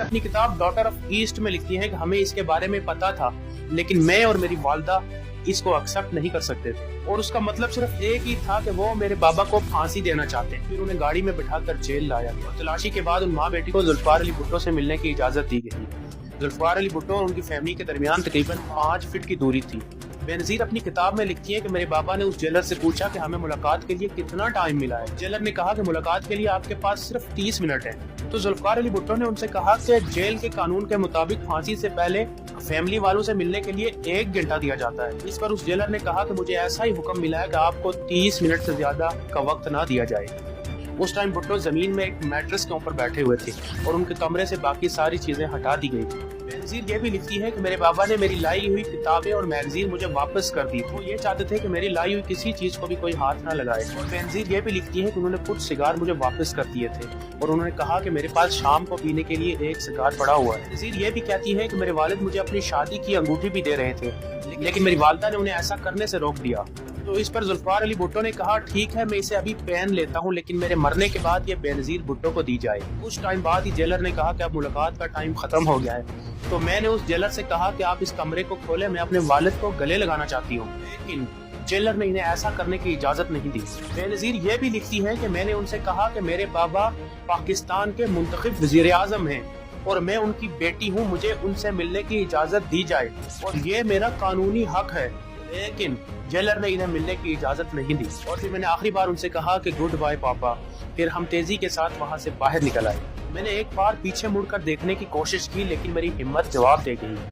अपनी किताब daughter of east में लिखती है कि हमें इसके बारे में पता था, लेकिन मैं और मेरी वालदा इसको एक्सेप्ट नहीं कर सकते थे और उसका मतलब सिर्फ एक ही था कि वो मेरे बाबा को फांसी देना चाहते हैं। फिर उन्हें गाड़ी में बिठाकर जेल लाया गया। तलाशी के बाद उन माँ बेटी को जुल्फकार अली भुट्टो से मिलने की इजाजत दी गई। जुल्फकार अली भुट्टो और उनकी फैमिली के दरमियान तकरीबन 5 फीट की दूरी थी। बेनजीर अपनी किताब में लिखती है कि मेरे बाबा ने उस जेलर से पूछा कि हमें मुलाकात के लिए कितना टाइम मिला है। जेलर ने कहा कि मुलाकात के लिए आपके पास सिर्फ 30 मिनट है। तो जुल्फकार अली भुट्टो ने उनसे कहा कि जेल के कानून के मुताबिक फांसी से पहले फैमिली वालों से मिलने के लिए 1 घंटा दिया जाता है। इस पर उस जेलर ने कहा कि मुझे ऐसा ही हुक्म मिला है कि आपको 30 मिनट से ज्यादा का वक्त ना दिया जाए। उस टाइम भुट्टो जमीन में एक मैट्रेस के ऊपर बैठे हुए थे और उनके कमरे से बाकी सारी चीजें हटा दी गई थी। बेनजीर ये भी लिखती है कि मेरे बाबा ने मेरी लाई हुई किताबें और मैगजीन मुझे वापस कर दी। वो ये चाहते थे कि मेरी लाई हुई किसी चीज को भी कोई हाथ ना लगाए। और बेनजीर ये भी लिखती है कि उन्होंने कुछ सिगार मुझे वापस कर दिए थे और उन्होंने कहा कि मेरे पास शाम को पीने के लिए एक सिगार पड़ा हुआ है। बेनजीर ये भी कहती है कि मेरे वालिद मुझे अपनी शादी की अंगूठी भी दे रहे थे, लेकिन मेरी वालदा ने उन्हें ऐसा करने से रोक दिया। तो इस पर जुल्फकार अली भुट्टो ने कहा, ठीक है मैं इसे अभी पहन लेता हूँ, लेकिन मेरे मरने के बाद ये बेनजीर भुट्टो को दी जाए। कुछ टाइम बाद ही जेलर ने कहा कि अब मुलाकात का टाइम खत्म हो गया है। तो मैंने उस जेलर से कहा कि आप इस कमरे को खोलें, मैं अपने वालिद को गले लगाना चाहती हूँ, लेकिन जेलर ने इन्हें ऐसा करने की इजाजत नहीं दी। बेनजीर ये भी लिखती है कि मैंने उनसे कहा कि मेरे बाबा पाकिस्तान के मुंतखब वजीर आजम हैं और मैं उनकी बेटी हूँ, मुझे उनसे मिलने की इजाजत दी जाए और ये मेरा कानूनी हक है, लेकिन जेलर ने इन्हें मिलने की इजाजत नहीं दी। और फिर मैंने आखिरी बार उनसे कहा कि गुड बाय पापा। फिर हम तेजी के साथ वहाँ से बाहर निकल आए। मैंने एक बार पीछे मुड़कर देखने की कोशिश की, लेकिन मेरी हिम्मत जवाब दे गई।